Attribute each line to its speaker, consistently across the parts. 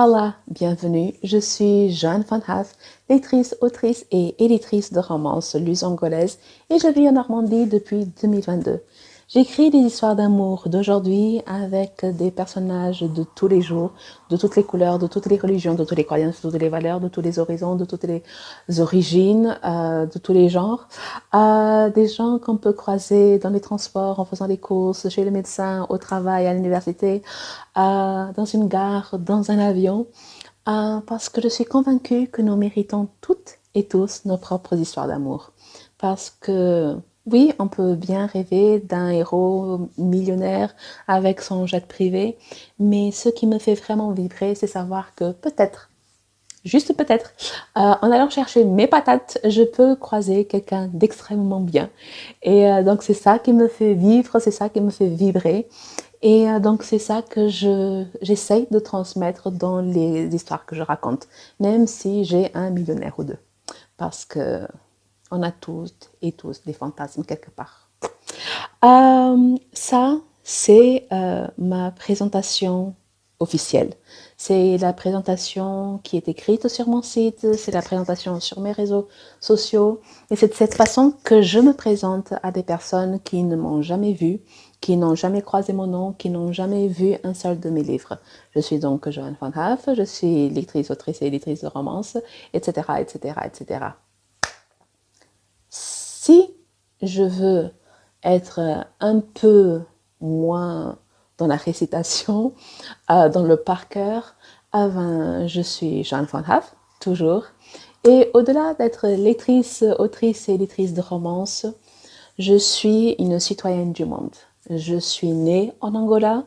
Speaker 1: Hola, bienvenue. Je suis Joanne Van Haaf, lectrice, autrice et éditrice de romances luso-angolaises et je vis en Normandie depuis 2022. J'écris des histoires d'amour d'aujourd'hui avec des personnages de tous les jours, de toutes les couleurs, de toutes les religions, de toutes les croyances, de toutes les valeurs, de tous les horizons, de toutes les origines, de tous les genres. Des gens qu'on peut croiser dans les transports, en faisant des courses, chez le médecin, au travail, à l'université, dans une gare, dans un avion, parce que je suis convaincue que nous méritons toutes et tous nos propres histoires d'amour. Parce que oui, on peut bien rêver d'un héros millionnaire avec son jet privé, mais ce qui me fait vraiment vibrer, c'est savoir que peut-être, juste peut-être, en allant chercher mes patates, je peux croiser quelqu'un d'extrêmement bien. Et donc c'est ça qui me fait vivre, c'est ça qui me fait vibrer. Et donc c'est ça que j'essaye de transmettre dans les histoires que je raconte, même si j'ai un millionnaire ou deux. Parce que on a toutes et tous des fantasmes quelque part. Ça, c'est ma présentation officielle. C'est la présentation qui est écrite sur mon site, c'est la présentation sur mes réseaux sociaux. Et c'est de cette façon que je me présente à des personnes qui ne m'ont jamais vue, qui n'ont jamais croisé mon nom, qui n'ont jamais vu un seul de mes livres. Je suis donc Joanne Van Haaf, je suis lectrice, autrice et éditrice de romances, etc., etc., etc. Si je veux être un peu moins dans la récitation, dans le par cœur, ben, je suis Joanne Van Haaf, toujours. Et au-delà d'être lectrice, autrice et éditrice de romances, je suis une citoyenne du monde. Je suis née en Angola,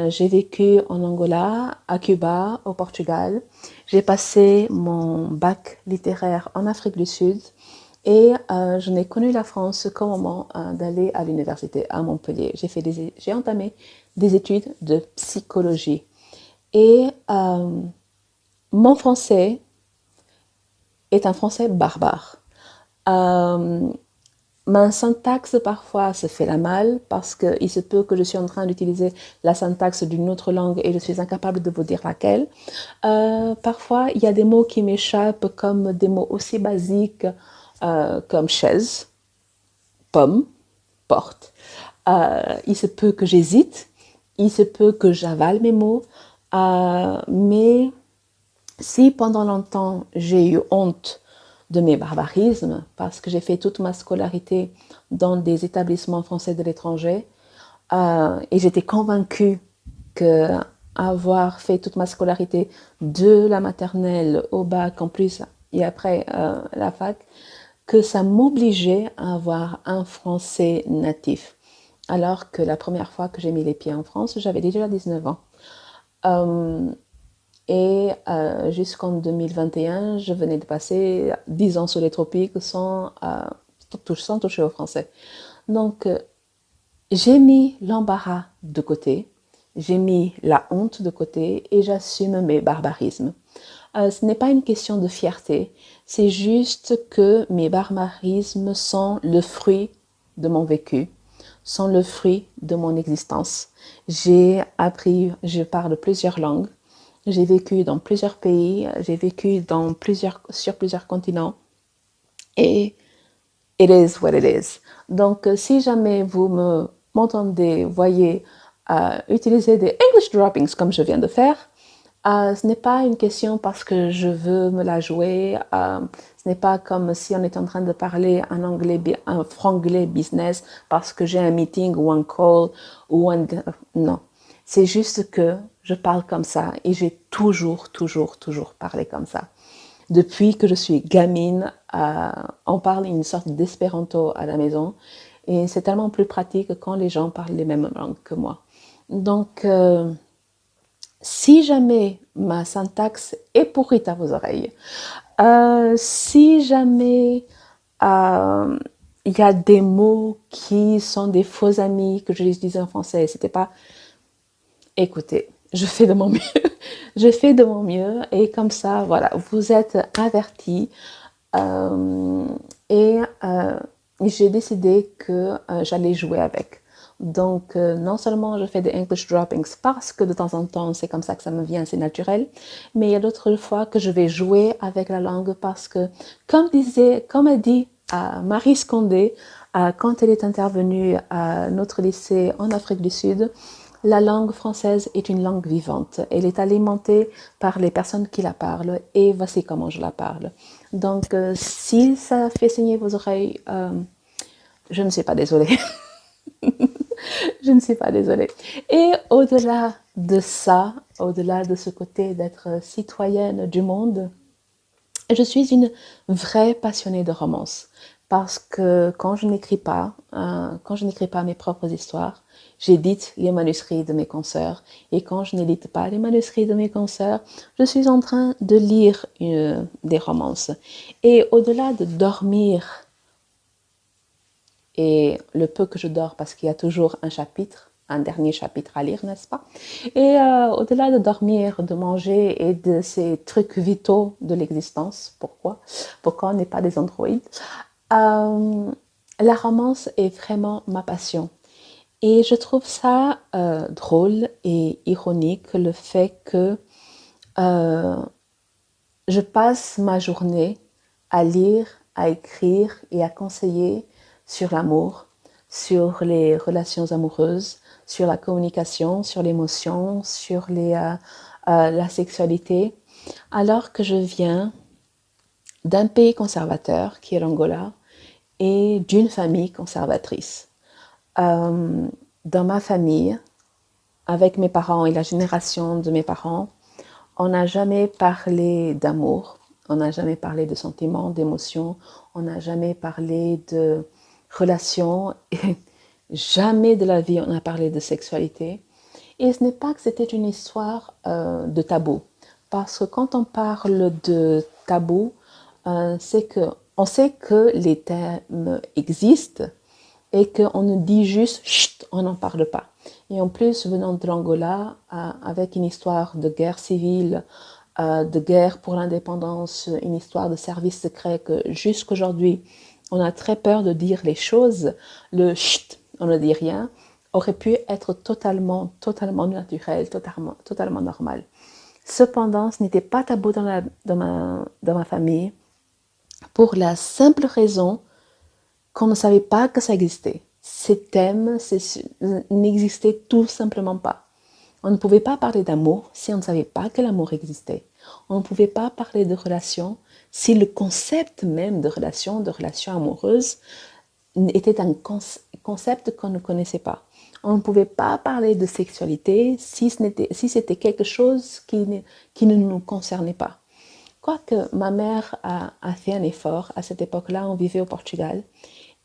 Speaker 1: j'ai vécu en Angola, à Cuba, au Portugal. J'ai passé mon bac littéraire en Afrique du Sud et je n'ai connu la France qu'au moment d'aller à l'université à Montpellier. J'ai entamé des études de psychologie. Et mon français est un français barbare. Ma syntaxe parfois se fait la malle parce qu'il se peut que je suis en train d'utiliser la syntaxe d'une autre langue et je suis incapable de vous dire laquelle. Parfois, il y a des mots qui m'échappent comme des mots aussi basiques comme chaise, pomme, porte. Il se peut que j'hésite, il se peut que j'avale mes mots, mais si pendant longtemps j'ai eu honte de mes barbarismes, parce que j'ai fait toute ma scolarité dans des établissements français de l'étranger, et j'étais convaincue que avoir fait toute ma scolarité de la maternelle au bac en plus et après la fac, que ça m'obligeait à avoir un français natif. Alors que la première fois que j'ai mis les pieds en France, j'avais déjà 19 ans. Et jusqu'en 2021, je venais de passer 10 ans sous les tropiques sans toucher au français. Donc, j'ai mis l'embarras de côté, j'ai mis la honte de côté et j'assume mes barbarismes. Ce n'est pas une question de fierté, c'est juste que mes barbarismes sont le fruit de mon vécu, sont le fruit de mon existence. J'ai appris, je parle plusieurs langues, j'ai vécu dans plusieurs pays, j'ai vécu sur plusieurs continents et it is what it is. Donc, si jamais vous m'entendez, voyez, utiliser des English droppings comme je viens de faire, ce n'est pas une question parce que je veux me la jouer. Ce n'est pas comme si on était en train de parler un franglais business parce que j'ai un meeting ou un call ou un... Non. C'est juste que je parle comme ça et j'ai toujours parlé comme ça. Depuis que je suis gamine, on parle une sorte d'espéranto à la maison et c'est tellement plus pratique quand les gens parlent les mêmes langues que moi. Donc, si jamais ma syntaxe est pourrite à vos oreilles, si jamais il y a des mots qui sont des faux amis que je les disais en français, c'était pas... Écoutez, je fais de mon mieux. Je fais de mon mieux et comme ça, voilà, vous êtes avertis. Et j'ai décidé que j'allais jouer avec. Donc, non seulement je fais des English droppings parce que de temps en temps, c'est comme ça que ça me vient, c'est naturel, mais il y a d'autres fois que je vais jouer avec la langue parce que, comme a dit Marie Scondé, quand elle est intervenue à notre lycée en Afrique du Sud, la langue française est une langue vivante. Elle est alimentée par les personnes qui la parlent et voici comment je la parle. Donc, si ça fait saigner vos oreilles, je ne suis pas désolée. Je ne suis pas désolée. Et au-delà de ça, au-delà de ce côté d'être citoyenne du monde, je suis une vraie passionnée de romance. Parce que quand je n'écris pas mes propres histoires, j'édite les manuscrits de mes consoeurs. Et quand je n'édite pas les manuscrits de mes consoeurs, je suis en train de lire des romances. Et au-delà de dormir, et le peu que je dors, parce qu'il y a toujours un dernier chapitre à lire, n'est-ce pas? Et au-delà de dormir, de manger et de ces trucs vitaux de l'existence, pourquoi on n'est pas des androïdes, la romance est vraiment ma passion. Et je trouve ça drôle et ironique, le fait que je passe ma journée à lire, à écrire et à conseiller sur l'amour, sur les relations amoureuses, sur la communication, sur l'émotion, sur la sexualité, alors que je viens d'un pays conservateur qui est l'Angola et d'une famille conservatrice. Dans ma famille, avec mes parents et la génération de mes parents, on n'a jamais parlé d'amour, on n'a jamais parlé de sentiments, d'émotions, on n'a jamais parlé de relations, et jamais de la vie on a parlé de sexualité. Et ce n'est pas que c'était une histoire de tabou, parce que quand on parle de tabou, c'est que on sait que les thèmes existent et qu'on nous dit juste chut, on n'en parle pas. Et en plus, venant de l'Angola, avec une histoire de guerre civile, de guerre pour l'indépendance, une histoire de service secret que jusqu'aujourd'hui, on a très peur de dire les choses, le chut, on ne dit rien, aurait pu être totalement naturel, totalement normal. Cependant, ce n'était pas tabou dans ma famille pour la simple raison qu'on ne savait pas que ça existait. Ces thèmes n'existaient tout simplement pas. On ne pouvait pas parler d'amour si on ne savait pas que l'amour existait. On ne pouvait pas parler de relation si le concept même de relation amoureuse, était un concept qu'on ne connaissait pas. On ne pouvait pas parler de sexualité si c'était quelque chose qui ne nous concernait pas. Quoique ma mère a fait un effort, à cette époque-là, on vivait au Portugal,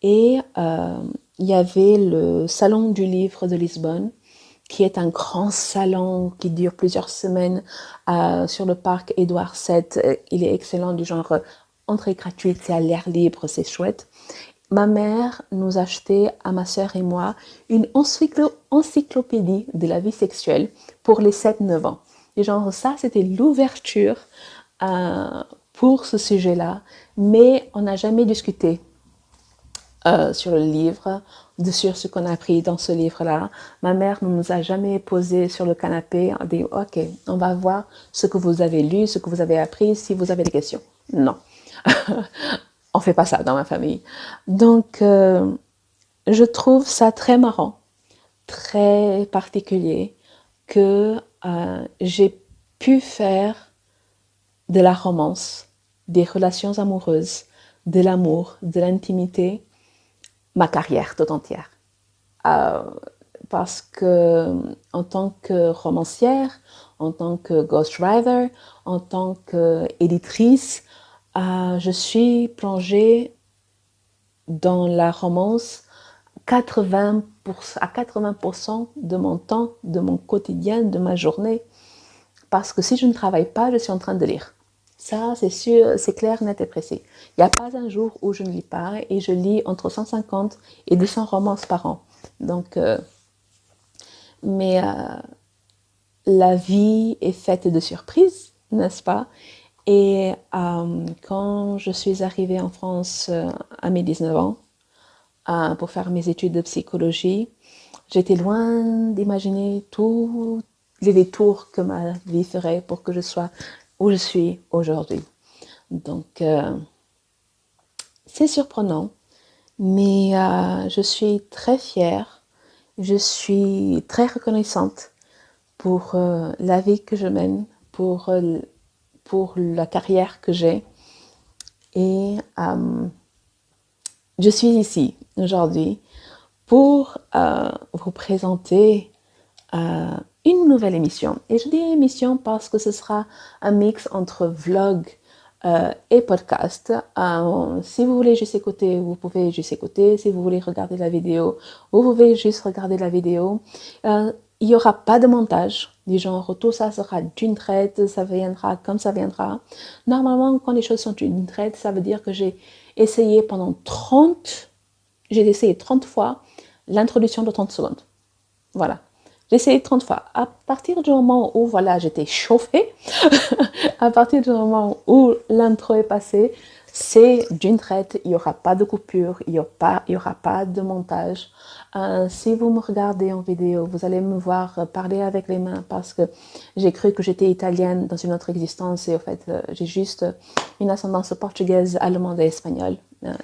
Speaker 1: et il y avait le Salon du Livre de Lisbonne, qui est un grand salon qui dure plusieurs semaines sur le parc Édouard VII. Il est excellent, du genre entrée gratuite, c'est à l'air libre, c'est chouette. Ma mère nous achetait, à ma sœur et moi, une encyclopédie de la vie sexuelle pour les 7-9 ans. Et genre ça, c'était l'ouverture pour ce sujet-là, mais on n'a jamais discuté sur le livre, sur ce qu'on a appris dans ce livre-là. Ma mère ne nous a jamais posé sur le canapé, on dit ok, on va voir ce que vous avez lu, ce que vous avez appris, si vous avez des questions. Non, on fait pas ça dans ma famille. Donc, je trouve ça très marrant, très particulier que j'ai pu faire de la romance, des relations amoureuses, de l'amour, de l'intimité, ma carrière tout entière. Parce que en tant que romancière, en tant que ghostwriter, en tant qu'éditrice, je suis plongée dans la romance à 80% de mon temps, de mon quotidien, de ma journée. Parce que si je ne travaille pas, je suis en train de lire. Ça, c'est sûr, c'est clair, net et précis. Il n'y a pas un jour où je ne lis pas, et je lis entre 150 et 200 romances par an. Donc, mais la vie est faite de surprises, n'est-ce pas? Et quand je suis arrivée en France à mes 19 ans, pour faire mes études de psychologie, J'étais loin d'imaginer tous les détours que ma vie ferait pour que je sois où je suis aujourd'hui. Donc, c'est surprenant, mais je suis très fière, je suis très reconnaissante pour la vie que je mène, pour la carrière que j'ai. Et je suis ici aujourd'hui pour vous présenter une nouvelle émission. Et je dis émission parce que ce sera un mix entre vlog et podcast. Si vous voulez juste écouter, vous pouvez juste écouter. Si vous voulez regarder la vidéo, vous pouvez juste regarder la vidéo. Il n'y aura pas de montage, du genre tout ça sera d'une traite, ça viendra comme ça viendra. Normalement, quand les choses sont d'une traite, ça veut dire que j'ai essayé pendant 30 fois l'introduction de 30 secondes. Voilà. J'ai essayé 30 fois. À partir du moment où voilà, j'étais chauffée, à partir du moment où l'intro est passée, c'est d'une traite, il n'y aura pas de coupure, il n'y aura pas de montage. Si vous me regardez en vidéo, vous allez me voir parler avec les mains parce que j'ai cru que j'étais italienne dans une autre existence et en fait, j'ai juste une ascendance portugaise, allemande et espagnole.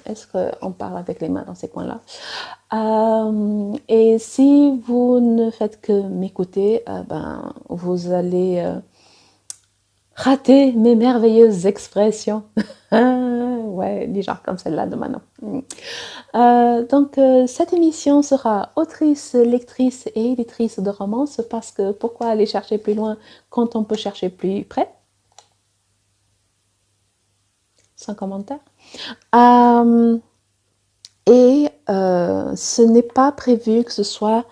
Speaker 1: Est-ce qu'on parle avec les mains dans ces coins-là? Et si vous ne faites que m'écouter, vous allez rater mes merveilleuses expressions. Ouais, des genres comme celle-là de Manon. Donc, cette émission sera autrice, lectrice et éditrice de romances parce que pourquoi aller chercher plus loin quand on peut chercher plus près? Sans commentaire. Et ce n'est pas prévu que ce soit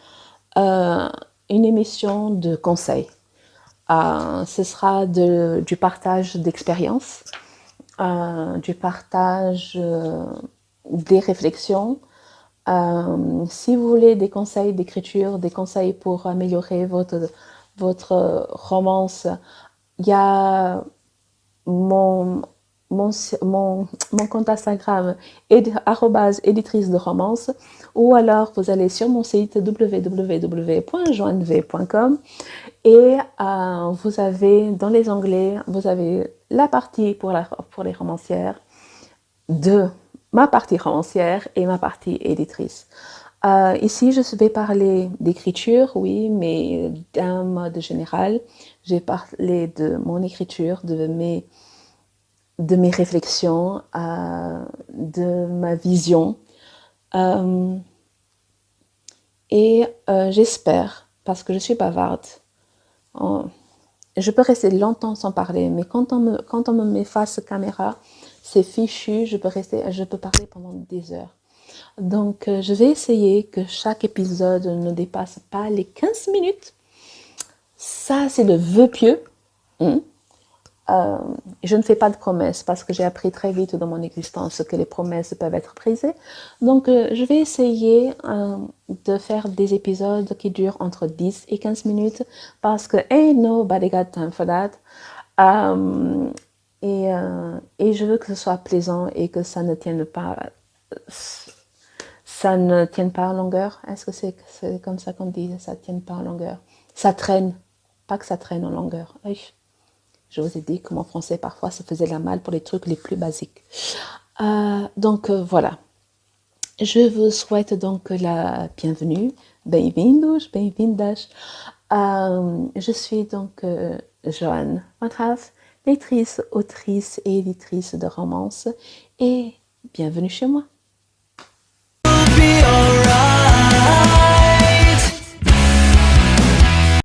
Speaker 1: une émission de conseils. Ce sera du partage d'expériences, du partage des réflexions. Si vous voulez des conseils d'écriture, des conseils pour améliorer votre romance, il y a mon compte Instagram @éditrice de romance, ou alors vous allez sur mon site www.joannev.com et vous avez dans les onglets, vous avez la partie pour les romancières, ma partie romancière et ma partie éditrice. Ici, je vais parler d'écriture, oui, mais d'un mode général. J'ai parlé de mon écriture, de mes réflexions, de ma vision. Et j'espère, parce que je suis bavarde, je peux rester longtemps sans parler, mais quand on me met face caméra, c'est fichu, je peux parler pendant des heures. Donc, je vais essayer que chaque épisode ne dépasse pas les 15 minutes. Ça, c'est le vœu pieux. Je ne fais pas de promesses parce que j'ai appris très vite dans mon existence que les promesses peuvent être brisées. Donc, je vais essayer de faire des épisodes qui durent entre 10 et 15 minutes parce que ain't nobody got time for that. Et je veux que ce soit plaisant et que ça ne tienne pas en longueur. Est-ce que c'est comme ça qu'on dit? Ça ne tienne pas en longueur. Ça traîne. Pas que ça traîne en longueur. Je vous ai dit que mon français, parfois, ça faisait la malle pour les trucs les plus basiques. Donc, voilà. Je vous souhaite donc la bienvenue. Bem-vindos, bem-vindas. Je suis donc Joanne Van Graaf, lectrice, autrice et éditrice de romances. Et bienvenue chez moi.